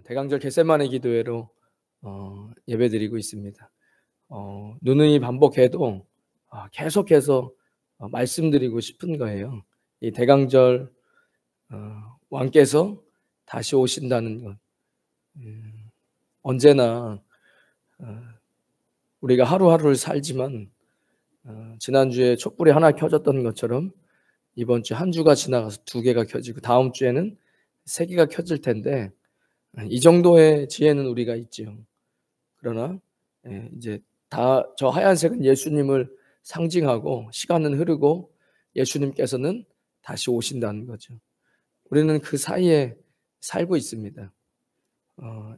대강절 겟세마네 기도회로 예배드리고 있습니다. 누누이 반복해도 계속해서 말씀드리고 싶은 거예요. 이 대강절 왕께서 다시 오신다는 것, 언제나 우리가 하루하루를 살지만 지난주에 촛불이 하나 켜졌던 것처럼 이번 주 한 주가 지나가서 2개가 켜지고 다음 주에는 3개가 켜질 텐데, 이 정도의 지혜는 우리가 있지요. 그러나 이제 다 저 하얀색은 예수님을 상징하고 시간은 흐르고 예수님께서는 다시 오신다는 거죠. 우리는 그 사이에 살고 있습니다.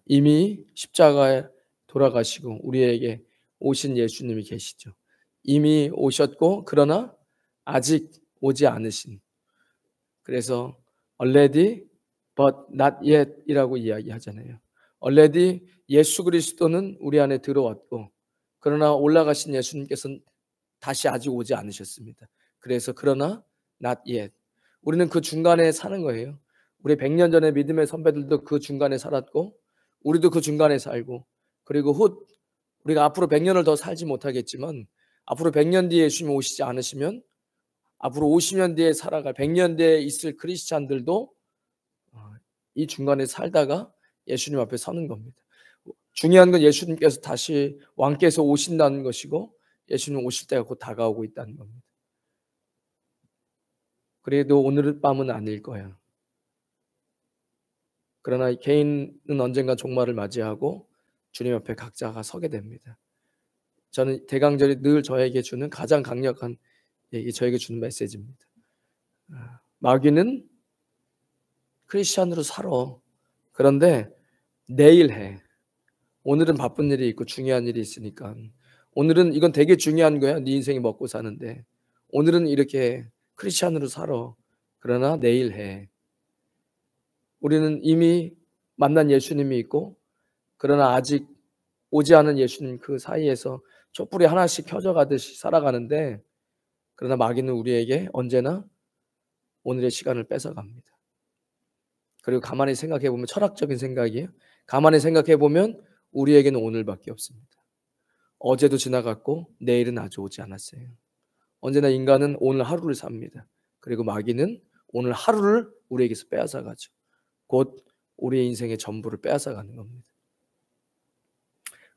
이미 십자가에 돌아가시고 우리에게 오신 예수님이 계시죠. 이미 오셨고 그러나 아직 오지 않으신, 그래서 already but not yet 이라고 이야기하잖아요. already 예수 그리스도는 우리 안에 들어왔고 그러나 올라가신 예수님께서는 다시 아직 오지 않으셨습니다. 그래서 그러나 not yet, 우리는 그 중간에 사는 거예요. 우리 100년 전에 믿음의 선배들도 그 중간에 살았고 우리도 그 중간에 살고, 그리고 우리가 앞으로 100년을 더 살지 못하겠지만 앞으로 100년 뒤에 예수님이 오시지 않으시면 앞으로 50년 뒤에 살아갈 100년 뒤에 있을 크리스찬들도 이 중간에 살다가 예수님 앞에 서는 겁니다. 중요한 건 예수님께서 다시 왕께서 오신다는 것이고 예수님 오실 때가 곧 다가오고 있다는 겁니다. 그래도 오늘 밤은 아닐 거야. 그러나 개인은 언젠가 종말을 맞이하고 주님 앞에 각자가 서게 됩니다. 저는 대강절이 늘 저에게 주는 가장 강력한 저에게 주는 메시지입니다. 마귀는 크리스찬으로 살아. 그런데 내일 해. 오늘은 바쁜 일이 있고 중요한 일이 있으니까. 오늘은 이건 되게 중요한 거야. 네 인생이 먹고 사는데. 오늘은 이렇게 크리스찬으로 살아. 그러나 내일 해. 우리는 이미 만난 예수님이 있고 그러나 아직 오지 않은 예수님 그 사이에서 촛불이 하나씩 켜져 가듯이 살아가는데, 그러나 마귀는 우리에게 언제나 오늘의 시간을 뺏어갑니다. 그리고 가만히 생각해 보면, 철학적인 생각이에요. 가만히 생각해 보면 우리에게는 오늘밖에 없습니다. 어제도 지나갔고 내일은 아직 오지 않았어요. 언제나 인간은 오늘 하루를 삽니다. 그리고 마귀는 오늘 하루를 우리에게서 빼앗아 가죠. 곧 우리의 인생의 전부를 빼앗아 가는 겁니다.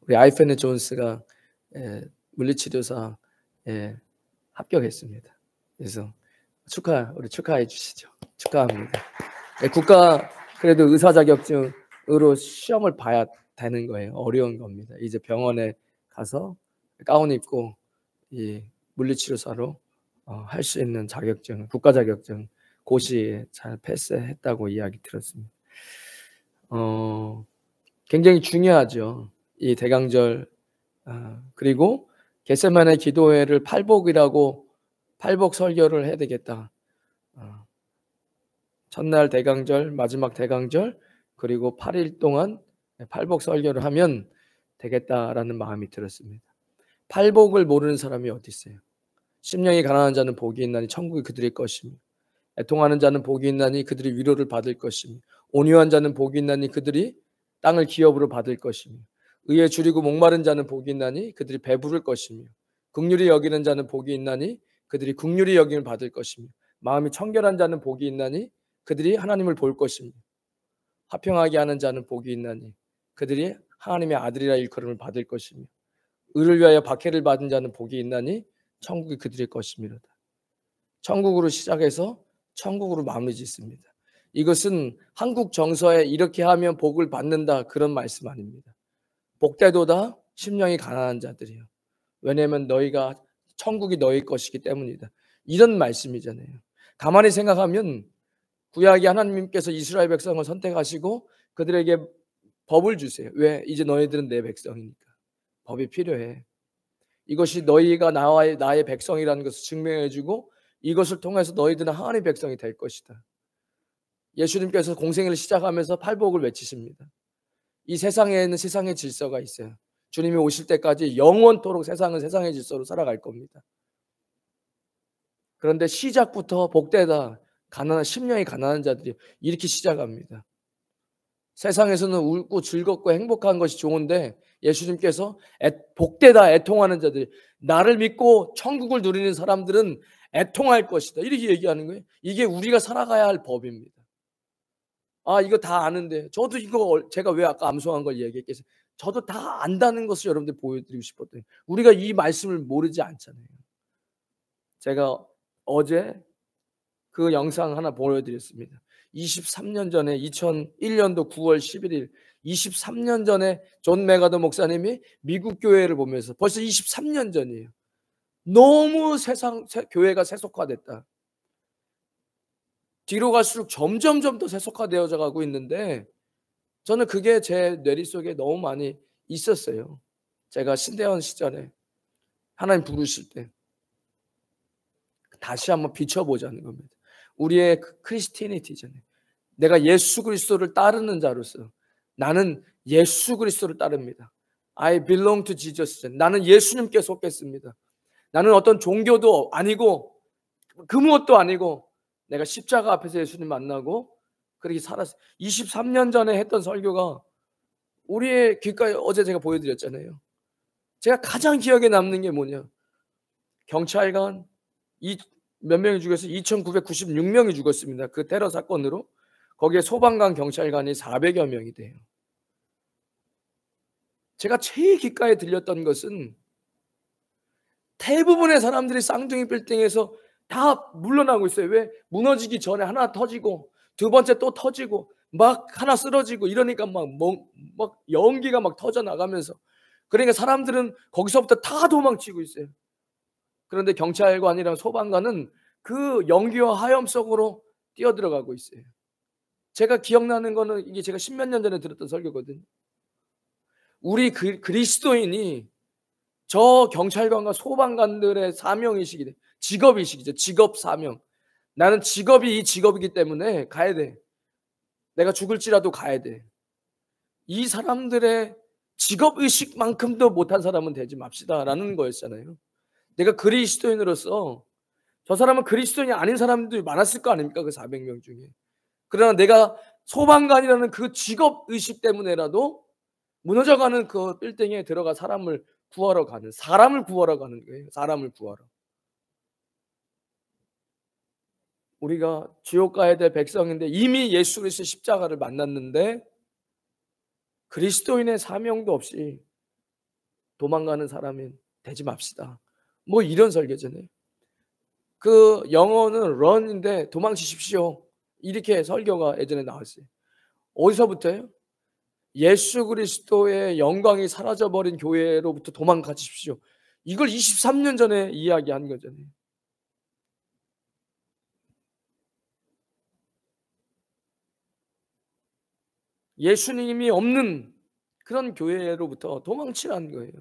우리 아이펜 존스가 물리치료사 합격했습니다. 그래서 우리 축하해 주시죠. 축하합니다. 국가 그래도 의사 자격증으로 시험을 봐야 되는 거예요. 어려운 겁니다. 이제 병원에 가서 가운 입고 이 물리치료사로 할 수 있는 자격증, 국가 자격증 고시에 잘 패스했다고 이야기 들었습니다. 굉장히 중요하죠. 이 대강절, 그리고 겟세마네 기도회를 팔복이라고 팔복 설교를 해야 되겠다. 첫날 대강절, 마지막 대강절, 그리고 8일 동안 팔복 설교를 하면 되겠다라는 마음이 들었습니다. 팔복을 모르는 사람이 어디 있어요? 심령이 가난한 자는 복이 있나니 천국이 그들의 것이며, 애통하는 자는 복이 있나니 그들이 위로를 받을 것이며, 온유한 자는 복이 있나니 그들이 땅을 기업으로 받을 것이며, 의에 줄이고 목마른 자는 복이 있나니 그들이 배부를 것이며, 긍휼히 여기는 자는 복이 있나니 그들이 긍휼히 여김을 받을 것이며, 마음이 청결한 자는 복이 있나니 그들이 하나님을 볼 것이며, 화평하게 하는 자는 복이 있나니 그들이 하나님의 아들이라 일컬음을 받을 것이며, 의를 위하여 박해를 받은 자는 복이 있나니 천국이 그들의 것이미로다. 천국으로 시작해서 천국으로 마무리 짓습니다. 이것은 한국 정서에 이렇게 하면 복을 받는다 그런 말씀 아닙니다. 복되도다 심령이 가난한 자들이요. 왜냐하면 너희가 천국이 너희 것이기 때문이다. 이런 말씀이잖아요. 가만히 생각하면 구약의 하나님께서 이스라엘 백성을 선택하시고 그들에게 법을 주세요. 왜? 이제 너희들은 내 백성이니까. 법이 필요해. 이것이 너희가 나의 백성이라는 것을 증명해주고 이것을 통해서 너희들은 하나님의 백성이 될 것이다. 예수님께서 공생애를 시작하면서 팔복을 외치십니다. 이 세상에는 세상의 질서가 있어요. 주님이 오실 때까지 영원토록 세상은 세상의 질서로 살아갈 겁니다. 그런데 시작부터 복되다, 심령이 가난한 자들이 이렇게 시작합니다. 세상에서는 웃고 즐겁고 행복한 것이 좋은데 예수님께서 복되다 애통하는 자들, 나를 믿고 천국을 누리는 사람들은 애통할 것이다, 이렇게 얘기하는 거예요. 이게 우리가 살아가야 할 법입니다. 아, 이거 다 아는데 저도 이거 제가 왜 아까 암송한 걸 얘기했겠어요. 저도 다 안다는 것을 여러분들 보여드리고 싶었더니 우리가 이 말씀을 모르지 않잖아요. 제가 어제 그 영상 하나 보여드렸습니다. 23년 전에 2001년도 9월 11일 23년 전에 존 메가더 목사님이 미국 교회를 보면서 벌써 23년 전이에요. 너무 교회가 세속화됐다. 뒤로 갈수록 점점 더 세속화되어져 가고 있는데 저는 그게 제 뇌리 속에 너무 많이 있었어요. 제가 신대원 시절에 하나님 부르실 때 다시 한번 비춰보자는 겁니다. 우리의 크리스티니티잖아요. 내가 예수 그리스도를 따르는 자로서 나는 예수 그리스도를 따릅니다. I belong to Jesus. 나는 예수님께 속했습니다. 나는 어떤 종교도 아니고 그 무엇도 아니고 내가 십자가 앞에서 예수님 만나고 그렇게 살았어요. 23년 전에 했던 설교가 우리의 귓가에 어제 제가 보여드렸잖아요. 제가 가장 기억에 남는 게 뭐냐, 경찰관 몇 명이 죽었어요? 2,996명이 죽었습니다. 그 테러 사건으로. 거기에 소방관, 경찰관이 400여 명이 돼요. 제가 제일 귓가에 들렸던 것은 대부분의 사람들이 쌍둥이 빌딩에서 다 물러나고 있어요. 왜? 무너지기 전에 하나 터지고 두 번째 또 터지고 막 하나 쓰러지고 이러니까 막 연기가 막 터져 나가면서, 그러니까 사람들은 거기서부터 다 도망치고 있어요. 그런데 경찰관이랑 소방관은 그 연기와 하염 속으로 뛰어들어가고 있어요. 제가 기억나는 거는 이게 제가 10몇 년 전에 들었던 설교거든요. 우리 그리스도인이 저 경찰관과 소방관들의 사명의식이 돼. 직업의식이죠. 직업 사명. 나는 직업이 이 직업이기 때문에 가야 돼. 내가 죽을지라도 가야 돼. 이 사람들의 직업의식만큼도 못한 사람은 되지 맙시다라는 거였잖아요. 내가 그리스도인으로서 저 사람은 그리스도인이 아닌 사람들이 많았을 거 아닙니까? 그 400명 중에. 그러나 내가 소방관이라는 그 직업의식 때문에라도 무너져가는 그 빌딩에 들어가 사람을 구하러 가는 거예요. 사람을 구하러. 우리가 지옥 가야 될 백성인데 이미 예수 그리스도 십자가를 만났는데 그리스도인의 사명도 없이 도망가는 사람이 되지 맙시다. 뭐 이런 설교잖아요. 그 영어는 run인데 도망치십시오, 이렇게 설교가 예전에 나왔어요. 어디서부터요? 예수 그리스도의 영광이 사라져버린 교회로부터 도망가십시오. 이걸 23년 전에 이야기한 거잖아요. 예수님이 없는 그런 교회로부터 도망치라는 거예요.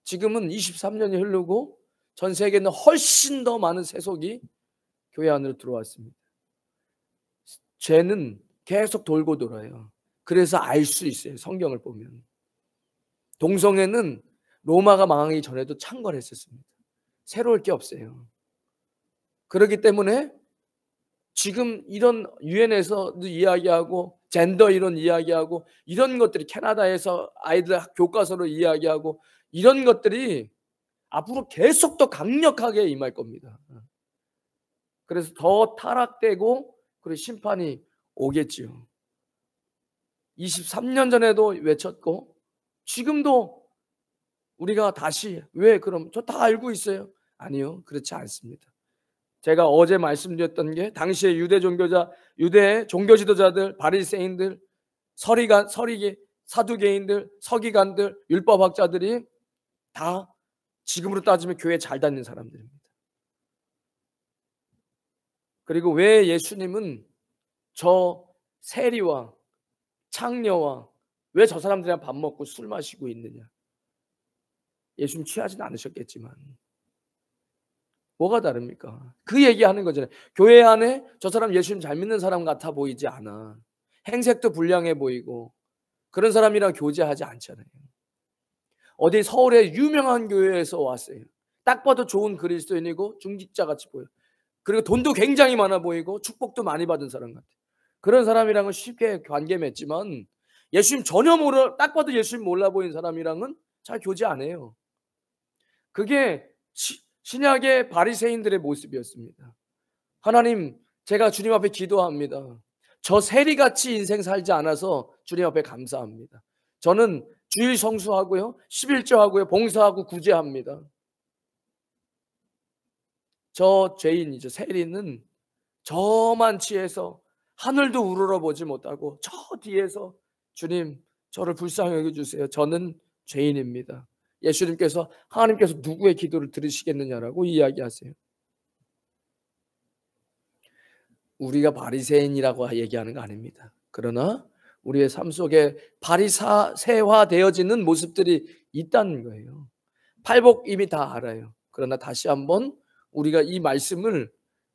지금은 23년이 흐르고 전 세계는 훨씬 더 많은 세속이 교회 안으로 들어왔습니다. 죄는 계속 돌고 돌아요. 그래서 알 수 있어요. 성경을 보면 동성애는 로마가 망하기 전에도 창궐했었습니다. 새로울 게 없어요. 그렇기 때문에 지금 이런 유엔에서도 이야기하고 젠더 이론 이야기하고 이런 것들이 캐나다에서 아이들 교과서로 이야기하고 이런 것들이 앞으로 계속 더 강력하게 임할 겁니다. 그래서 더 타락되고 그리고 심판이 오겠지요. 23년 전에도 외쳤고 지금도 우리가 다시 왜 그럼 저 다 알고 있어요? 아니요, 그렇지 않습니다. 제가 어제 말씀드렸던 게 당시에 유대 종교 지도자들, 바리새인들, 사두개인들, 서기관들, 율법학자들이 다 지금으로 따지면 교회 잘 다니는 사람들입니다. 그리고 왜 예수님은 저 세리와 창녀와 왜 저 사람들이랑 밥 먹고 술 마시고 있느냐? 예수님 취하진 않으셨겠지만 뭐가 다릅니까? 그 얘기하는 거잖아요. 교회 안에 저 사람 예수님 잘 믿는 사람 같아 보이지 않아. 행색도 불량해 보이고 그런 사람이랑 교제하지 않잖아요. 어디 서울의 유명한 교회에서 왔어요. 딱 봐도 좋은 그리스도인이고 중직자 같이 보여. 그리고 돈도 굉장히 많아 보이고 축복도 많이 받은 사람 같아요. 그런 사람이랑은 쉽게 관계 맺지만 예수님 전혀 몰라, 딱 봐도 예수님 몰라 보이는 사람이랑은 잘 교제 안 해요. 그게 신약의 바리새인들의 모습이었습니다. 하나님, 제가 주님 앞에 기도합니다. 저 세리같이 인생 살지 않아서 주님 앞에 감사합니다. 저는 주일 성수하고요, 11조하고요, 봉사하고 구제합니다. 저 죄인이죠. 세리는 저만 취해서 하늘도 우러러보지 못하고 저 뒤에서 주님, 저를 불쌍히 여겨주세요. 저는 죄인입니다. 예수님께서, 하나님께서 누구의 기도를 들으시겠느냐라고 이야기하세요. 우리가 바리새인이라고 얘기하는 거 아닙니다. 그러나 우리의 삶 속에 바리새화되어지는 모습들이 있다는 거예요. 팔복 이미 다 알아요. 그러나 다시 한번 우리가 이 말씀을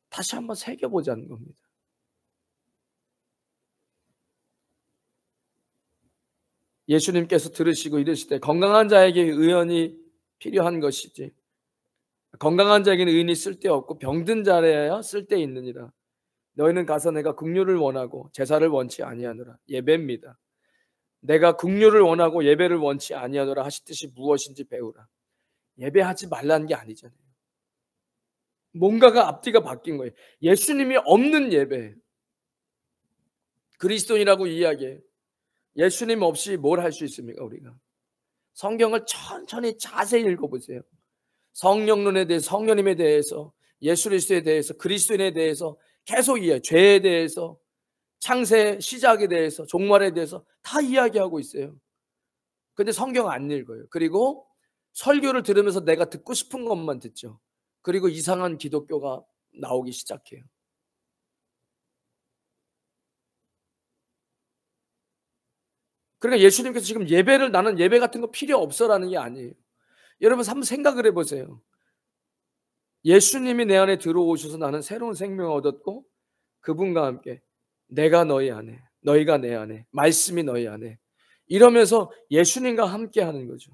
다시 한번 새겨보자는 겁니다. 예수님께서 들으시고 이르시되 건강한 자에게 의원이 필요한 것이지 건강한 자에게는 의인이 쓸데없고 병든 자라야 쓸데있느니라. 너희는 가서 내가 긍휼을 원하고 제사를 원치 아니하노라. 예배입니다. 내가 긍휼을 원하고 예배를 원치 아니하노라 하시듯이 무엇인지 배우라. 예배하지 말라는 게 아니잖아요. 뭔가가 앞뒤가 바뀐 거예요. 예수님이 없는 예배, 그리스도인이라고 이야기해요. 예수님 없이 뭘 할 수 있습니까? 우리가 성경을 천천히 자세히 읽어보세요. 성령론에 대해서, 성령님에 대해서, 예수 그리스도에 대해서, 그리스도인에 대해서 계속 이야기, 죄에 대해서, 창세 시작에 대해서, 종말에 대해서 다 이야기하고 있어요. 근데 성경 안 읽어요. 그리고 설교를 들으면서 내가 듣고 싶은 것만 듣죠. 그리고 이상한 기독교가 나오기 시작해요. 그러니까 예수님께서 지금 예배를, 나는 예배 같은 거 필요 없어라는 게 아니에요. 여러분 한번 생각을 해보세요. 예수님이 내 안에 들어오셔서 나는 새로운 생명을 얻었고 그분과 함께 내가 너희 안에, 너희가 내 안에, 말씀이 너희 안에, 이러면서 예수님과 함께 하는 거죠.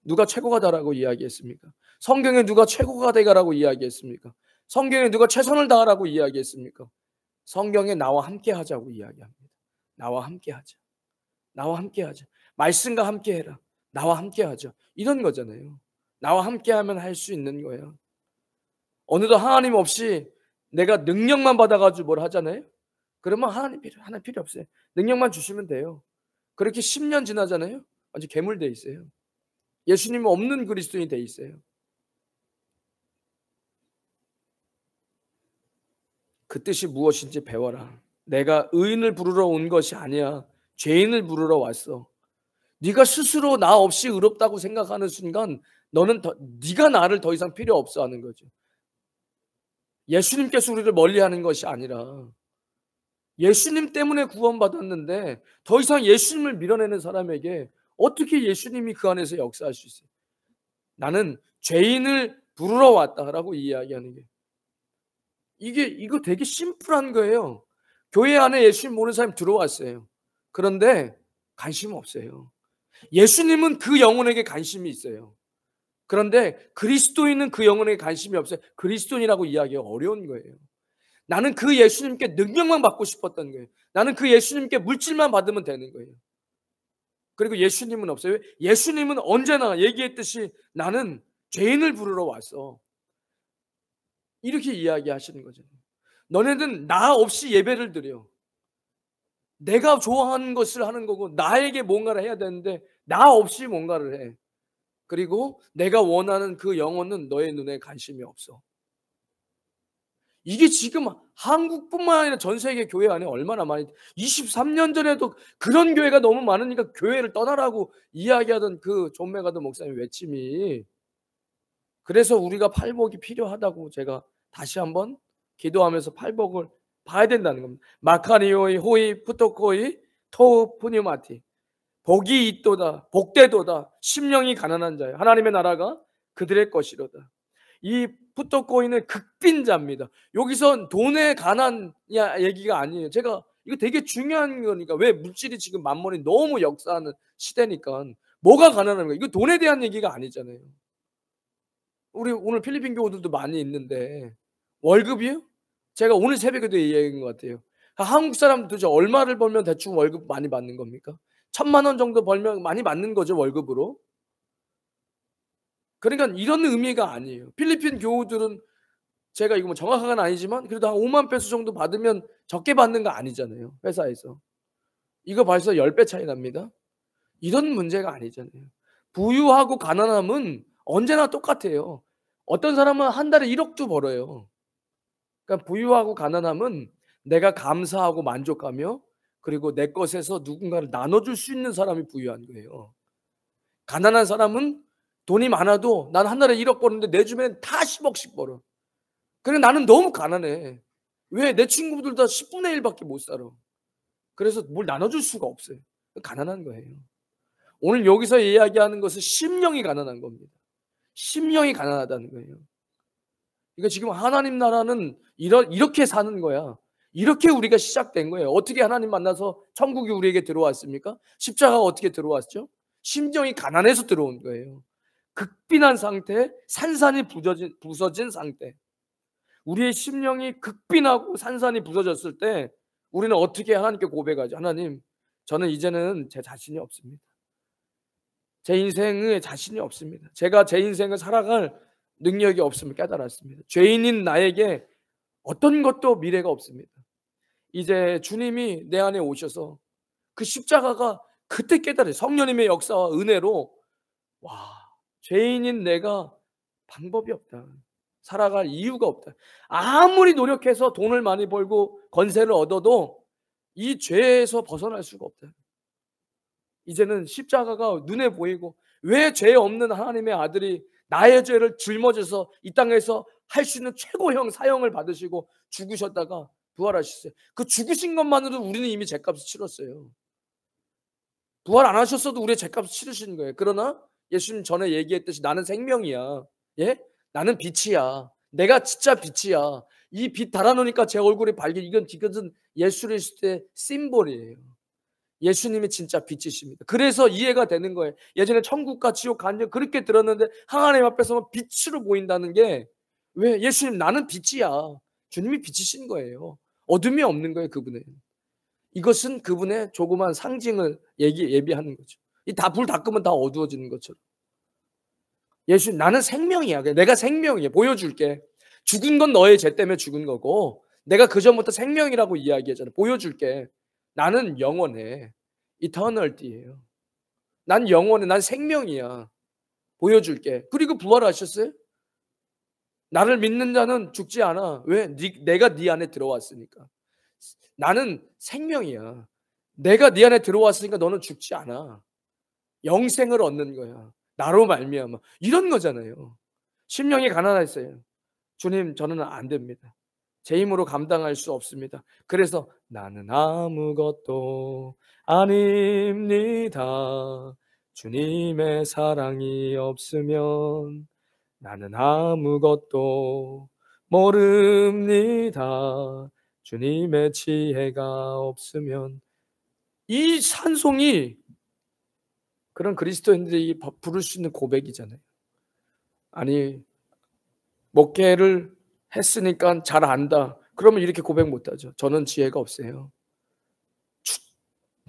누가 최고가 다라고 이야기했습니까? 성경에 누가 최고가 되가라고 이야기했습니까? 성경에 누가 최선을 다하라고 이야기했습니까? 성경에 나와 함께 하자고 이야기합니다. 나와 함께 하자. 나와 함께 하자. 말씀과 함께 해라. 나와 함께 하자. 이런 거잖아요. 나와 함께 하면 할 수 있는 거예요. 어느덧 하나님 없이 내가 능력만 받아가지고 뭘 하잖아요. 그러면 하나님 필요 없어요. 능력만 주시면 돼요. 그렇게 10년 지나잖아요. 아주 괴물돼 있어요. 예수님 없는 그리스도인이 돼 있어요. 그 뜻이 무엇인지 배워라. 내가 의인을 부르러 온 것이 아니야. 죄인을 부르러 왔어. 네가 스스로 나 없이 의롭다고 생각하는 순간 네가 나를 더 이상 필요 없어 하는 거죠. 예수님께서 우리를 멀리하는 것이 아니라 예수님 때문에 구원받았는데 더 이상 예수님을 밀어내는 사람에게 어떻게 예수님이 그 안에서 역사할 수 있어요? 나는 죄인을 부르러 왔다라고 이야기하는 게, 이거 되게 심플한 거예요. 교회 안에 예수님 모르는 사람이 들어왔어요. 그런데 관심 없어요. 예수님은 그 영혼에게 관심이 있어요. 그런데 그리스도인은 그 영혼에게 관심이 없어요. 그리스도인이라고 이야기가 어려운 거예요. 나는 그 예수님께 능력만 받고 싶었던 거예요. 나는 그 예수님께 물질만 받으면 되는 거예요. 그리고 예수님은 없어요. 예수님은 언제나 얘기했듯이 나는 죄인을 부르러 왔어. 이렇게 이야기하시는 거죠. 너네는 나 없이 예배를 드려. 내가 좋아하는 것을 하는 거고 나에게 뭔가를 해야 되는데 나 없이 뭔가를 해. 그리고 내가 원하는 그 영혼은 너의 눈에 관심이 없어. 이게 지금 한국뿐만 아니라 전 세계 교회 안에 얼마나 많이, 23년 전에도 그런 교회가 너무 많으니까 교회를 떠나라고 이야기하던 그 존 메가더 목사님 외침이, 그래서 우리가 팔복이 필요하다고 제가 다시 한번 기도하면서 팔복을 봐야 된다는 겁니다. 마카니오이 호이 푸토코이 토 푸니마티, 복이 있도다 복되도다 심령이 가난한 자요 하나님의 나라가 그들의 것이로다. 이 푸토코이는 극빈자입니다. 여기선 돈의 가난 얘기가 아니에요. 제가 이거 되게 중요한 거니까. 왜? 물질이 지금 만mon이 너무 역사하는 시대니까. 뭐가 가난한 거예요? 이거 돈에 대한 얘기가 아니잖아요. 우리 오늘 필리핀 교우들도 많이 있는데 월급이요? 제가 오늘 새벽에도 얘기한 것 같아요. 한국 사람 도대체 얼마를 벌면 대충 월급 많이 받는 겁니까? 1,000만 원 정도 벌면 많이 받는 거죠, 월급으로. 그러니까 이런 의미가 아니에요. 필리핀 교우들은 제가 이거 뭐 정확한 건 아니지만 그래도 한 5만 페소 정도 받으면 적게 받는 거 아니잖아요, 회사에서. 이거 벌써 10배 차이 납니다. 이런 문제가 아니잖아요. 부유하고 가난함은 언제나 똑같아요. 어떤 사람은 한 달에 1억도 벌어요. 그러니까 부유하고 가난함은 내가 감사하고 만족하며 그리고 내 것에서 누군가를 나눠줄 수 있는 사람이 부유한 거예요. 가난한 사람은 돈이 많아도 난 한 달에 1억 버는데 내 주변엔 다 10억씩 벌어. 그래 나는 너무 가난해. 왜? 내 친구들 다 10분의 1밖에 못 살아. 그래서 뭘 나눠줄 수가 없어요. 가난한 거예요. 오늘 여기서 이야기하는 것은 심령이 가난한 겁니다. 심령이 가난하다는 거예요. 그러니까 지금 하나님 나라는 이렇게 사는 거야. 이렇게 우리가 시작된 거예요. 어떻게 하나님 만나서 천국이 우리에게 들어왔습니까? 십자가가 어떻게 들어왔죠? 심령이 가난해서 들어온 거예요. 극빈한 상태, 산산이 부서진 상태. 우리의 심령이 극빈하고 산산이 부서졌을 때 우리는 어떻게 하나님께 고백하죠? 하나님, 저는 이제는 제 자신이 없습니다. 제 인생에 자신이 없습니다. 제가 제 인생을 살아갈 능력이 없음을 깨달았습니다. 죄인인 나에게 어떤 것도 미래가 없습니다. 이제 주님이 내 안에 오셔서 그 십자가가 그때 깨달아요. 성령님의 역사와 은혜로 와, 죄인인 내가 방법이 없다. 살아갈 이유가 없다. 아무리 노력해서 돈을 많이 벌고 건세를 얻어도 이 죄에서 벗어날 수가 없다. 이제는 십자가가 눈에 보이고 왜 죄 없는 하나님의 아들이 나의 죄를 짊어져서 이 땅에서 할 수 있는 최고형 사형을 받으시고 죽으셨다가 부활하셨어요. 그 죽으신 것만으로도 우리는 이미 죄값을 치렀어요. 부활 안 하셨어도 우리의 죄값을 치르신 거예요. 그러나 예수님 전에 얘기했듯이 나는 생명이야. 예? 나는 빛이야. 내가 진짜 빛이야. 이 빛 달아놓으니까 제 얼굴이 밝게 이것은 예수 그리스도의 심볼이에요. 예수님이 진짜 빛이십니다. 그래서 이해가 되는 거예요. 예전에 천국과 지옥 간증 그렇게 들었는데 하나님 앞에서 빛으로 보인다는 게 왜? 예수님 나는 빛이야. 주님이 빛이신 거예요. 어둠이 없는 거예요, 그분은. 이것은 그분의 조그만 상징을 예비하는 거죠. 이 다 불 다 끄면 다 어두워지는 것처럼. 예수님 나는 생명이야. 내가 생명이야. 보여줄게. 죽은 건 너의 죄 때문에 죽은 거고 내가 그전부터 생명이라고 이야기하잖아. 보여줄게. 나는 영원해. 이터널티예요. 난 영원해. 난 생명이야. 보여줄게. 그리고 부활하셨어요. 나를 믿는 자는 죽지 않아. 왜? 내가 네 안에 들어왔으니까. 나는 생명이야. 내가 네 안에 들어왔으니까 너는 죽지 않아. 영생을 얻는 거야. 나로 말미암아. 이런 거잖아요. 심령이 가난했어요. 주님, 저는 안 됩니다. 제 힘으로 감당할 수 없습니다. 그래서 나는 아무것도 아닙니다. 주님의 사랑이 없으면 나는 아무것도 모릅니다. 주님의 지혜가 없으면. 이 찬송이 그런 그리스도인들이 부를 수 있는 고백이잖아요. 아니, 목회를 했으니까 잘 안다. 그러면 이렇게 고백 못하죠. 저는 지혜가 없어요.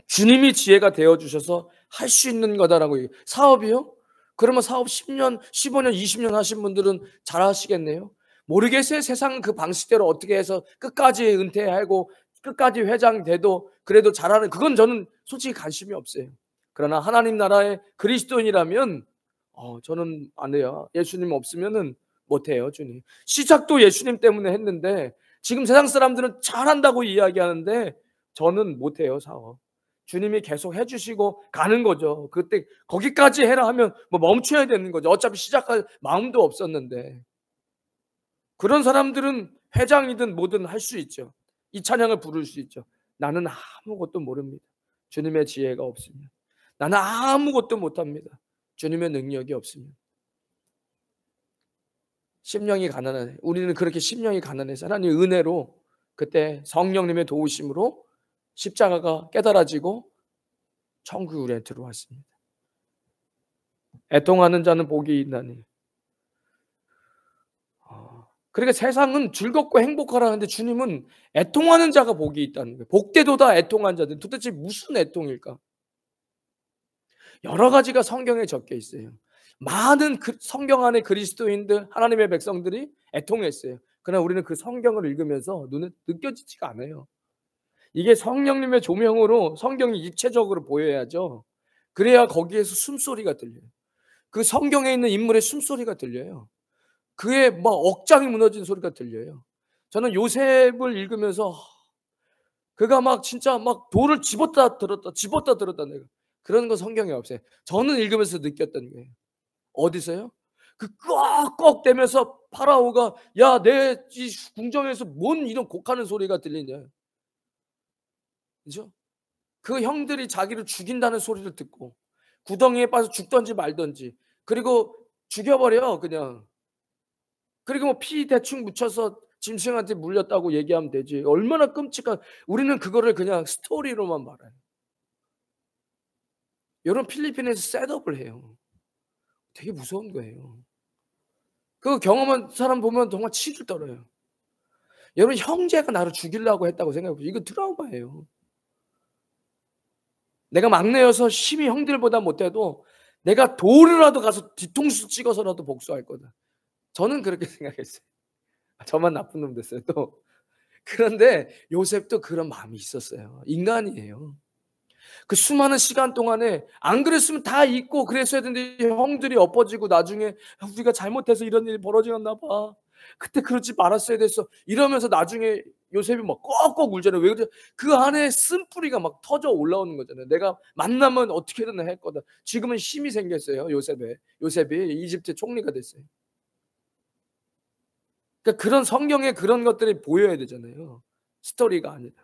주님이 지혜가 되어주셔서 할 수 있는 거다라고 얘기해요. 사업이요? 그러면 사업 10년, 15년, 20년 하신 분들은 잘 하시겠네요. 모르겠어요. 세상 그 방식대로 어떻게 해서 끝까지 은퇴하고 끝까지 회장 돼도 그래도 잘하는, 그건 저는 솔직히 관심이 없어요. 그러나 하나님 나라의 그리스도인이라면 저는 안 해요. 예수님 없으면은 못해요. 주님 시작도 예수님 때문에 했는데 지금 세상 사람들은 잘한다고 이야기하는데 저는 못해요. 사업 주님이 계속 해주시고 가는 거죠. 그때 거기까지 해라 하면 뭐 멈춰야 되는 거죠. 어차피 시작할 마음도 없었는데. 그런 사람들은 회장이든 뭐든 할 수 있죠. 이 찬양을 부를 수 있죠. 나는 아무것도 모릅니다. 주님의 지혜가 없으면. 나는 아무것도 못합니다. 주님의 능력이 없으면. 심령이 가난해. 우리는 그렇게 심령이 가난해서 하나님의 은혜로 그때 성령님의 도우심으로 십자가가 깨달아지고 천국에 우리에 들어왔습니다. 애통하는 자는 복이 있나니. 그러니까 세상은 즐겁고 행복하라는데 주님은 애통하는 자가 복이 있다는 거예요. 복되도다 애통한 자들. 도대체 무슨 애통일까? 여러 가지가 성경에 적혀 있어요. 많은 성경 안에 그리스도인들, 하나님의 백성들이 애통했어요. 그러나 우리는 그 성경을 읽으면서 눈에 느껴지지가 않아요. 이게 성령님의 조명으로 성경이 입체적으로 보여야죠. 그래야 거기에서 숨소리가 들려요. 그 성경에 있는 인물의 숨소리가 들려요. 그의 막 억장이 무너진 소리가 들려요. 저는 요셉을 읽으면서 그가 막 진짜 막 돌을 집었다 들었다 내가 그런 거 성경에 없어요. 저는 읽으면서 느꼈던 거예요. 어디서요? 그 꺽꺽대면서 파라오가 야, 내 이 궁정에서 뭔 이런 곡하는 소리가 들리냐. 그죠? 그 형들이 자기를 죽인다는 소리를 듣고 구덩이에 빠져 죽든지 말든지 그리고 죽여버려 그냥. 그리고 뭐 피 대충 묻혀서 짐승한테 물렸다고 얘기하면 되지. 얼마나 끔찍한. 우리는 그거를 그냥 스토리로만 말해요. 여러분 필리핀에서 셋업을 해요. 되게 무서운 거예요. 그 경험한 사람 보면 정말 치를 떨어요. 여러분 형제가 나를 죽이려고 했다고 생각해보세요. 이거 트라우마예요. 내가 막내여서 힘이 형들보다 못해도 내가 돌이라도 가서 뒤통수 찍어서라도 복수할 거다. 저는 그렇게 생각했어요. 저만 나쁜 놈 됐어요 또. 그런데 요셉도 그런 마음이 있었어요. 인간이에요. 그 수많은 시간 동안에 안 그랬으면 다 잊고 그랬어야 되는데 형들이 엎어지고 나중에 우리가 잘못해서 이런 일이 벌어졌나 봐. 그때 그러지 말았어야 됐어. 이러면서 나중에 요셉이 막 꺽꺽 울잖아요. 왜 그래? 그 안에 쓴뿌리가 막 터져 올라오는 거잖아요. 내가 만나면 어떻게든 할 거다. 지금은 힘이 생겼어요. 요셉이 이집트 총리가 됐어요. 그러니까 그런 성경에 그런 것들이 보여야 되잖아요. 스토리가 아니라.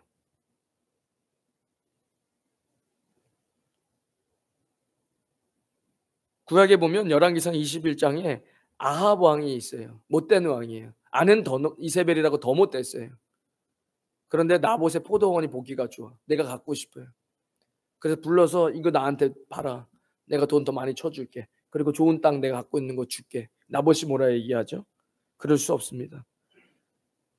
구약에 보면 열왕기상 21장에 아합 왕이 있어요. 못된 왕이에요. 아는 이세벨이라고 더 못됐어요. 그런데 나봇의 포도원이 보기가 좋아. 내가 갖고 싶어요. 그래서 불러서 이거 나한테 팔아. 내가 돈 더 많이 쳐줄게. 그리고 좋은 땅 내가 갖고 있는 거 줄게. 나봇이 뭐라 얘기하죠? 그럴 수 없습니다.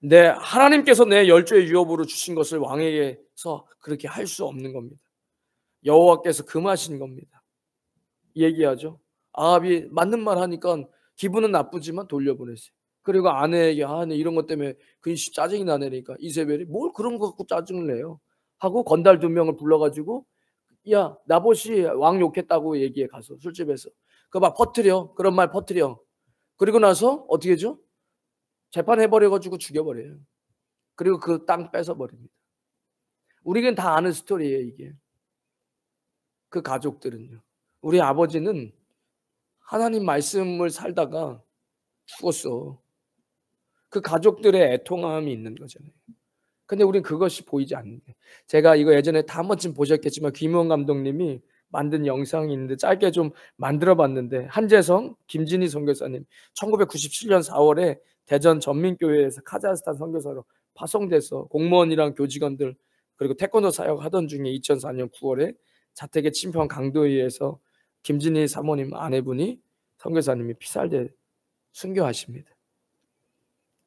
근데 하나님께서 내 열조의 유업으로 주신 것을 왕에게서 그렇게 할 수 없는 겁니다. 여호와께서 금하신 겁니다. 얘기하죠. 아합이 맞는 말 하니까 기분은 나쁘지만 돌려보냈어요. 그리고 아내에게 아내 이런 것 때문에 근시 짜증이 나내니까 이세벨이 뭘 그런 거 갖고 짜증을 내요 하고 건달 2명을 불러가지고 야 나봇이 왕 욕했다고 얘기해 가서 술집에서 그거 막 퍼뜨려 그런 말 퍼뜨려. 그리고 나서 어떻게 해줘? 재판해버려가지고 죽여버려요. 그리고 그 땅 뺏어버립니다. 우리는 다 아는 스토리예요 이게. 그 가족들은요. 우리 아버지는 하나님 말씀을 살다가 죽었어. 그 가족들의 애통함이 있는 거잖아요. 근데 우리는 그것이 보이지 않는데. 제가 이거 예전에 다 한 번쯤 보셨겠지만 김우원 감독님이 만든 영상이 있는데 짧게 좀 만들어 봤는데 한재성, 김진희 선교사님 1997년 4월에 대전 전민교회에서 카자흐스탄 선교사로 파송돼서 공무원이랑 교직원들 그리고 태권도 사역하던 중에 2004년 9월에 자택의 친평 강도에 의해서 김진희 사모님 아내분이 선교사님이 피살돼 순교하십니다.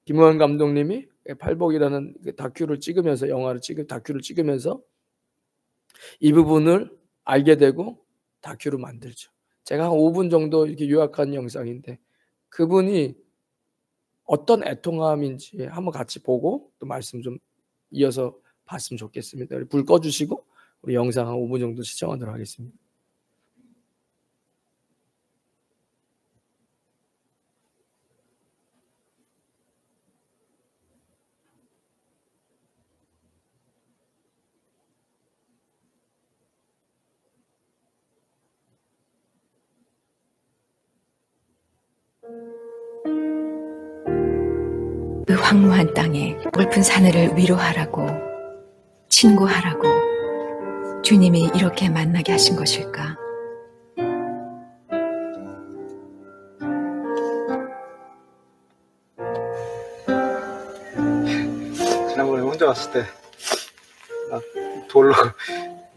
김우환 감독님이 팔복이라는 다큐를 찍으면서 다큐를 찍으면서 이 부분을 알게 되고 다큐를 만들죠. 제가 한 5분 정도 이렇게 요약한 영상인데 그분이 어떤 애통함인지 한번 같이 보고 또 말씀 좀 이어서 봤으면 좋겠습니다. 우리 불 꺼주시고 우리 영상 한 5분 정도 시청하도록 하겠습니다. 그 황무한 땅에 골픈 사내를 위로하라고 친구하라고 주님이 이렇게 만나게 하신 것일까? 지난번에 혼자 왔을 때 막 돌로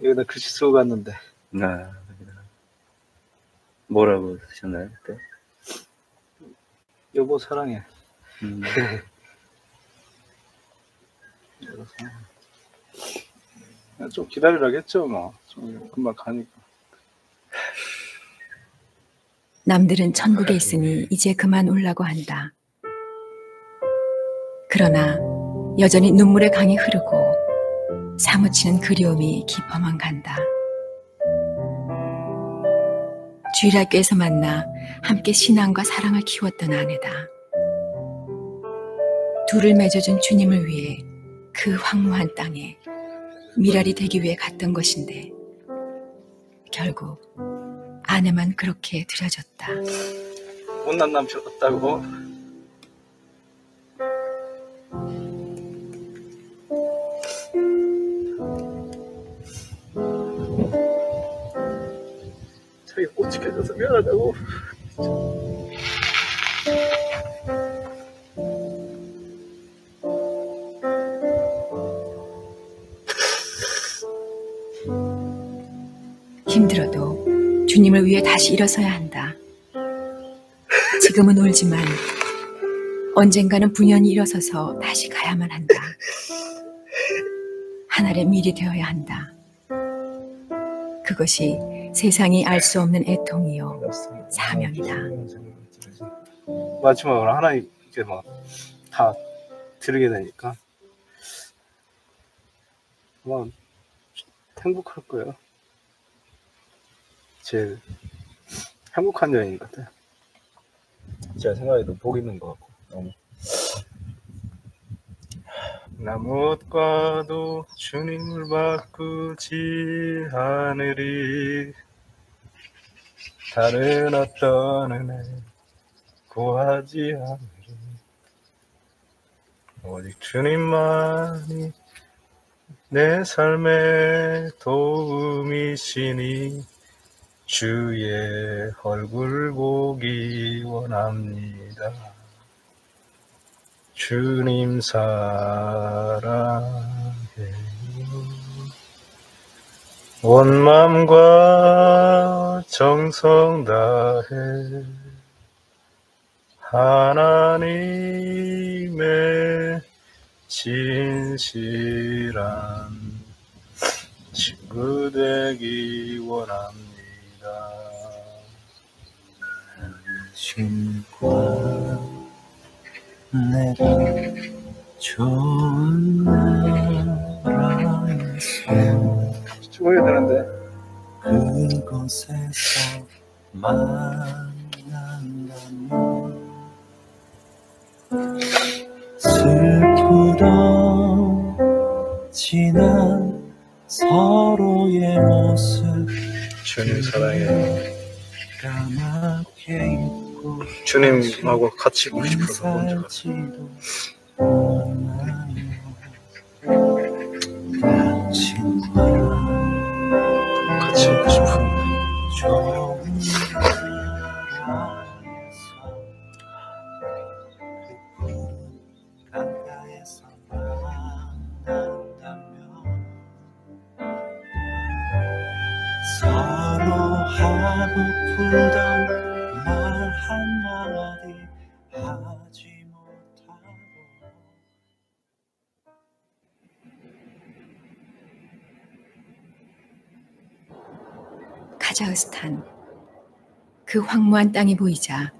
여기다 글씨 쓰고 갔는데 뭐라고 쓰셨나요 그때? 여보 사랑해. 좀 기다리라겠죠, 뭐. 좀 금방 가니까. 남들은 천국에 있으니 이제 그만 오려고 한다. 그러나 여전히 눈물의 강이 흐르고 사무치는 그리움이 깊어만 간다. 주일학교에서 만나 함께 신앙과 사랑을 키웠던 아내다. 둘을 맺어준 주님을 위해 그 황무한 땅에 미랄이 되기 위해 갔던 것인데 결국 아내만 그렇게 들여졌다. 못난 남편 같다고? 자기 못 지켜줘서 미안하다고. 힘들어도 주님을 위해 다시 일어서야 한다. 지금은 울지만 언젠가는 분연히 일어서서 다시 가야만 한다. 하늘의 밀이 되어야 한다. 그것이 세상이 알 수 없는 애통이요 사명이다. 마지막으로 하나님 이제 막 다 드리게 되니까 아마 행복할 거예요. 제일 행복한 여인 같아요. 제가 생각해도 복 있는 것 같고 너무. 나 못 가도 주님을 바꾸지 않으리. 다른 어떤 은혜 구하지 않으리. 오직 주님만이 내 삶의 도움이시니 주의 얼굴 보기 원합니다. 주님 사랑해요. 온 마음과 정성 다해 하나님의 진실한 친구 되기 원합니다. 당신과 내가 좋은 나라에서 죽어야 되는데 그곳에서 만난다면 슬프던 지난 서로의 모습 주님 사랑해요. 까맣게 잊고 주님하고 같이 있고 싶어서 먼저 갔어요. 당신과 같이 있고 싶어요. 좋은 나라에서 만난다면 서로 하고픈 말 한마디 하지 못하고 카자흐스탄. 그 황무한 땅이 보이자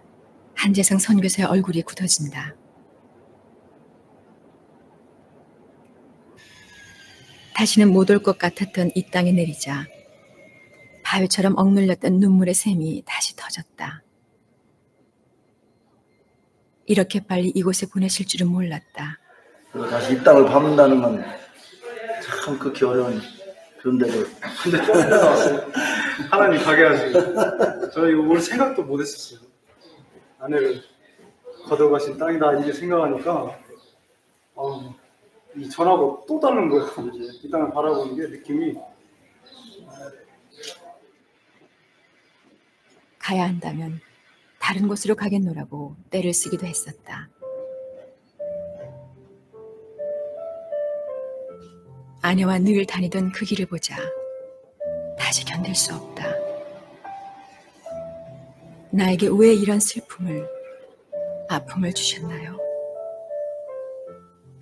한재성 선교사의 얼굴이 굳어진다. 다시는 못 올 것 같았던 이 땅에 내리자 바위처럼 억눌렸던 눈물의 샘이 다시 터졌다. 이렇게 빨리 이곳에 보내실 줄은 몰랐다. 그리고 다시 이 땅을 밟는다는 건 참 극히 어려운 그런데도 근데 좀 나왔어요. 하나님 가게 하시고 저는 이거 올 생각도 못 했었어요. 아내를 거둬가신 땅이다 이게 생각하니까 이 전하고 또 다른 거예요. 이제 이 땅을 바라보는 게 느낌이. 가야 한다면 다른 곳으로 가겠노라고 떼를 쓰기도 했었다. 아내와 늘 다니던 그 길을 보자 다시 견딜 수 없다. 나에게 왜 이런 슬픔을, 아픔을 주셨나요?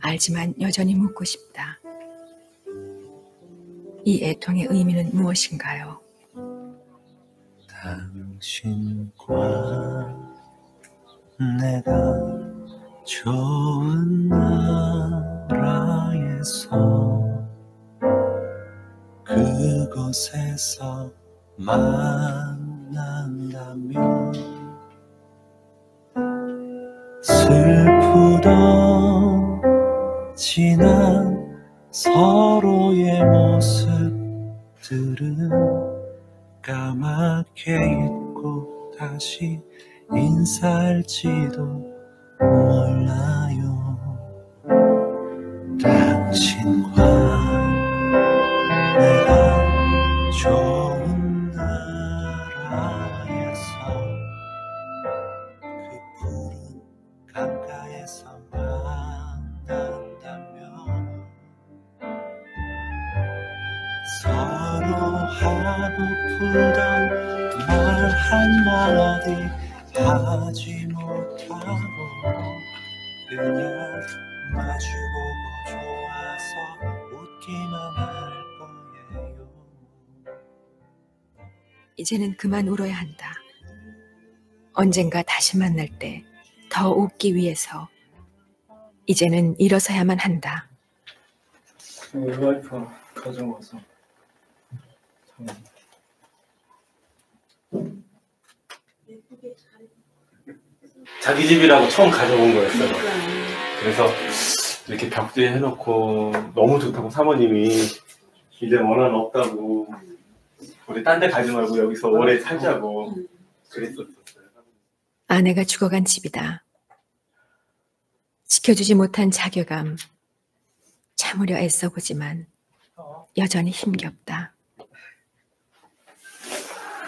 알지만 여전히 묻고 싶다. 이 애통의 의미는 무엇인가요? 당신과 내가 좋은 나라에서 그곳에서 만난다면 슬프던 지난 서로의 모습들은 까맣게 잊고 다시 인사할지도 몰라요. 당신과 내가 좋은 나라에서 그 푸른 강가에서 만난다면 서로 하고 풀던 말 한마디 하지 못하고 그냥 마주보고 좋아서 웃기만 할 거예요. 이제는 그만 울어야 한다. 언젠가 다시 만날 때 더 웃기 위해서 이제는 일어서야만 한다. 우리 와이프가 가져와서 자기 집이라고 처음 가져온 거였어요. 그래서 이렇게 벽지에 해놓고 너무 좋다고 사모님이 이제 원한 없다고 우리 딴 데 가지 말고 여기서 오래 살자고 그랬었어요. 아내가 죽어간 집이다. 지켜주지 못한 자괴감, 참으려 애써보지만 여전히 힘겹다.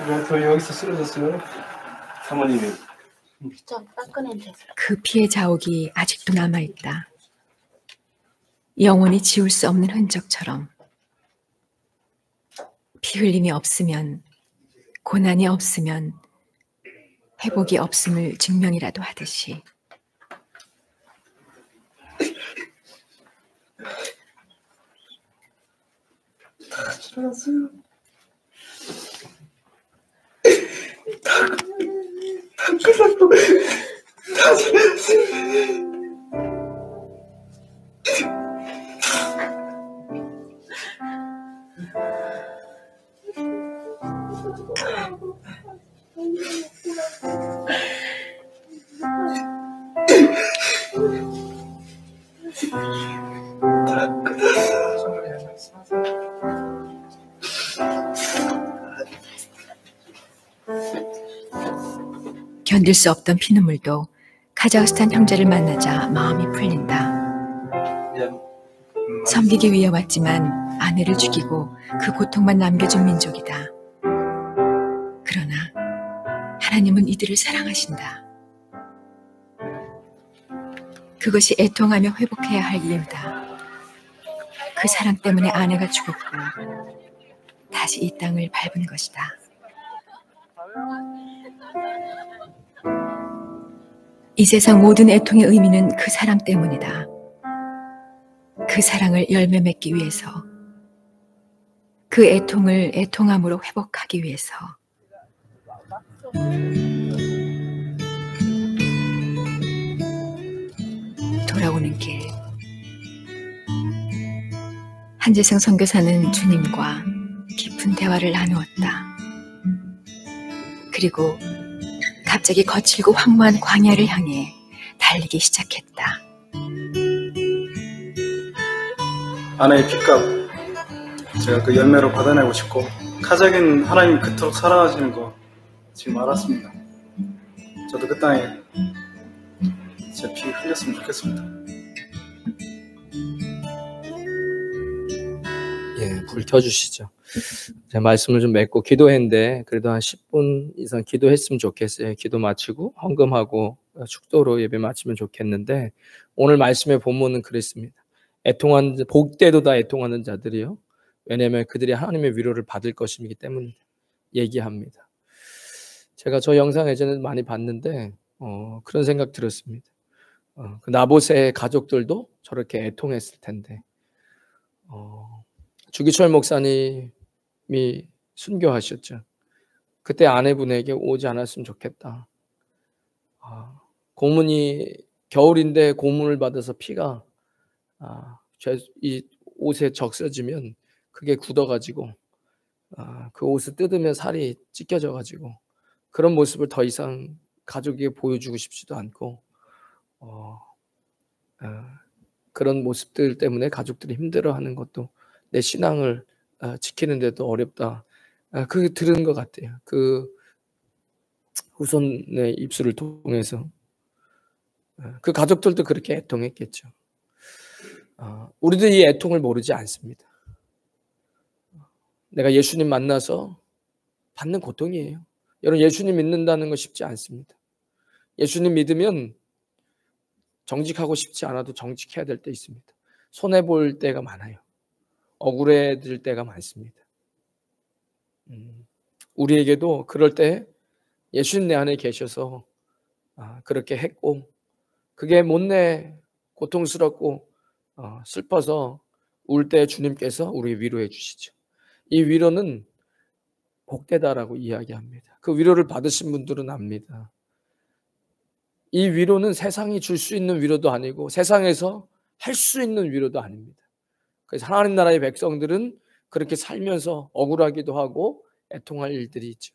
우리 와이프 여기서 쓰러졌어요. 사모님이 좀 따끈한 데서. 그 피의 자욱이 아직도 남아있다. 영원히 지울 수 없는 흔적처럼. 피 흘림이 없으면, 고난이 없으면 회복이 없음을 증명이라도 하듯이. 견딜 수 없던 피눈물도 카자흐스탄 형제를 만나자 마음이 풀린다. 섬기기 위해 왔지만 아내를 죽이고 그 고통만 남겨준 민족이다. 그러나 하나님은 이들을 사랑하신다. 그것이 애통하며 회복해야 할 이유다. 그 사랑 때문에 아내가 죽었고 다시 이 땅을 밟은 것이다. 이 세상 모든 애통의 의미는 그 사랑 때문이다. 그 사랑을 열매 맺기 위해서, 그 애통을 애통함으로 회복하기 위해서. 돌아오는 길. 한재성 선교사는 주님과 깊은 대화를 나누었다. 그리고 갑자기 거칠고 황무한 광야를 향해 달리기 시작했다. 아내의 핏값 제가 그 열매로 받아내고 싶고 카자흐인 하나님이 그토록 사랑하시는 거 지금 알았습니다. 저도 그 땅에 제 피 흘렸으면 좋겠습니다. 예, 불 켜주시죠. 제가 말씀을 좀 맺고 기도했는데 그래도 한 10분 이상 기도했으면 좋겠어요. 기도 마치고 헌금하고 축도로 예배 마치면 좋겠는데 오늘 말씀의 본문은 그랬습니다. 애통한 복되도 다 애통하는 자들이요. 왜냐하면 그들이 하나님의 위로를 받을 것이기 때문에 얘기합니다. 제가 저 영상 예전에 많이 봤는데 그런 생각 들었습니다. 그 나봇의 가족들도 저렇게 애통했을 텐데 주기철 목사님이 순교하셨죠. 그때 아내분에게 오지 않았으면 좋겠다. 고문이 겨울인데 고문을 받아서 피가 이 옷에 적셔지면 그게 굳어가지고 그 옷을 뜯으면 살이 찢겨져가지고 그런 모습을 더 이상 가족에게 보여주고 싶지도 않고 그런 모습들 때문에 가족들이 힘들어하는 것도 내 신앙을 지키는데도 어렵다. 그 들은 것 같아요. 그 후손의 입술을 통해서 그 가족들도 그렇게 애통했겠죠. 우리도 이 애통을 모르지 않습니다. 내가 예수님 만나서 받는 고통이에요. 여러분, 예수님 믿는다는 거 쉽지 않습니다. 예수님 믿으면 정직하고 싶지 않아도 정직해야 될 때 있습니다. 손해볼 때가 많아요. 억울해질 때가 많습니다. 우리에게도 그럴 때 예수님 내 안에 계셔서 그렇게 했고 그게 못내 고통스럽고 슬퍼서 울 때 주님께서 우리 위로해 주시죠. 이 위로는 복되다라고 이야기합니다. 그 위로를 받으신 분들은 압니다. 이 위로는 세상이 줄 수 있는 위로도 아니고 세상에서 할 수 있는 위로도 아닙니다. 그래서 하나님 나라의 백성들은 그렇게 살면서 억울하기도 하고 애통할 일들이 있죠.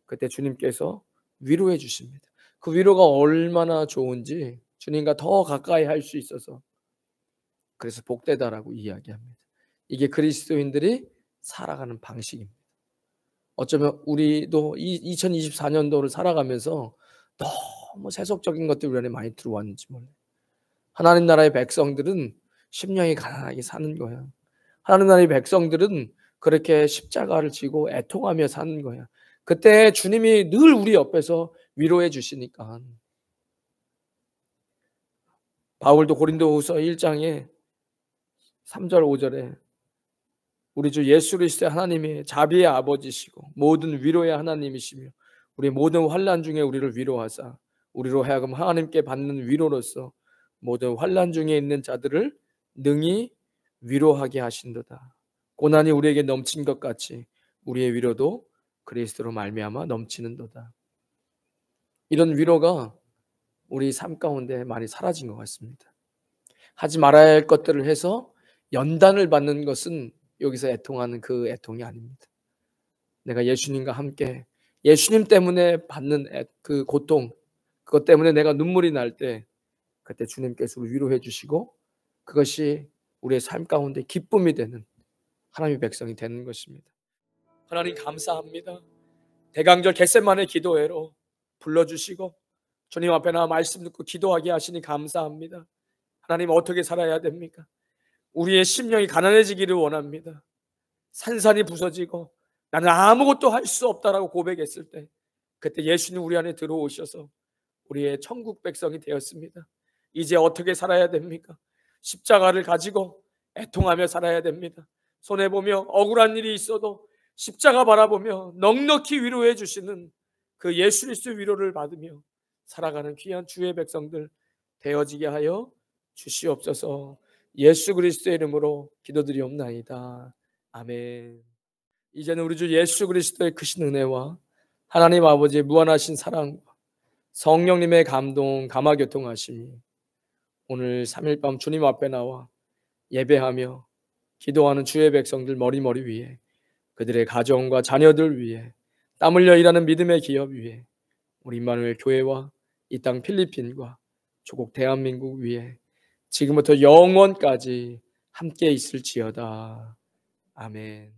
그때 주님께서 위로해 주십니다. 그 위로가 얼마나 좋은지 주님과 더 가까이 할 수 있어서 그래서 복되다라고 이야기합니다. 이게 그리스도인들이 살아가는 방식입니다. 어쩌면 우리도 2024년도를 살아가면서 너무 세속적인 것들이 우리 안에 많이 들어왔는지 몰라요. 하나님 나라의 백성들은 심령이 가난하게 사는 거예요. 하나님 나라의 백성들은 그렇게 십자가를 지고 애통하며 사는 거예요. 그때 주님이 늘 우리 옆에서 위로해 주시니까. 바울도 고린도후서 1장에 3절 5절에 우리 주 예수 그리스도의 하나님이 자비의 아버지시고 모든 위로의 하나님이시며 우리 모든 환난 중에 우리를 위로하사 우리로 하여금 하나님께 받는 위로로서 모든 환난 중에 있는 자들을 능히 위로하게 하신도다. 고난이 우리에게 넘친 것 같이 우리의 위로도 그리스도로 말미암아 넘치는도다. 이런 위로가 우리 삶 가운데 많이 사라진 것 같습니다. 하지 말아야 할 것들을 해서 연단을 받는 것은 여기서 애통하는 그 애통이 아닙니다. 내가 예수님과 함께 예수님 때문에 받는 그 고통, 그것 때문에 내가 눈물이 날 때 그때 주님께서 위로해 주시고 그것이 우리의 삶 가운데 기쁨이 되는 하나님의 백성이 되는 것입니다. 하나님 감사합니다. 대강절 겟세마네 기도회로 불러주시고 주님 앞에 나와 말씀 듣고 기도하게 하시니 감사합니다. 하나님 어떻게 살아야 됩니까? 우리의 심령이 가난해지기를 원합니다. 산산이 부서지고 나는 아무것도 할 수 없다라고 고백했을 때 그때 예수님 우리 안에 들어오셔서 우리의 천국 백성이 되었습니다. 이제 어떻게 살아야 됩니까? 십자가를 가지고 애통하며 살아야 됩니다. 손해보며 억울한 일이 있어도 십자가 바라보며 넉넉히 위로해 주시는 그 예수 그리스도의 위로를 받으며 살아가는 귀한 주의 백성들 되어지게 하여 주시옵소서. 예수 그리스도의 이름으로 기도드리옵나이다. 아멘. 이제는 우리 주 예수 그리스도의 크신 은혜와 하나님 아버지의 무한하신 사랑과 성령님의 감동, 감화교통하심이 오늘 3일 밤 주님 앞에 나와 예배하며 기도하는 주의 백성들 머리머리 위에 그들의 가정과 자녀들 위에 땀 흘려 일하는 믿음의 기업 위에 우리 임마누엘 교회와 이 땅 필리핀과 조국 대한민국 위에 지금부터 영원까지 함께 있을지어다. 아멘.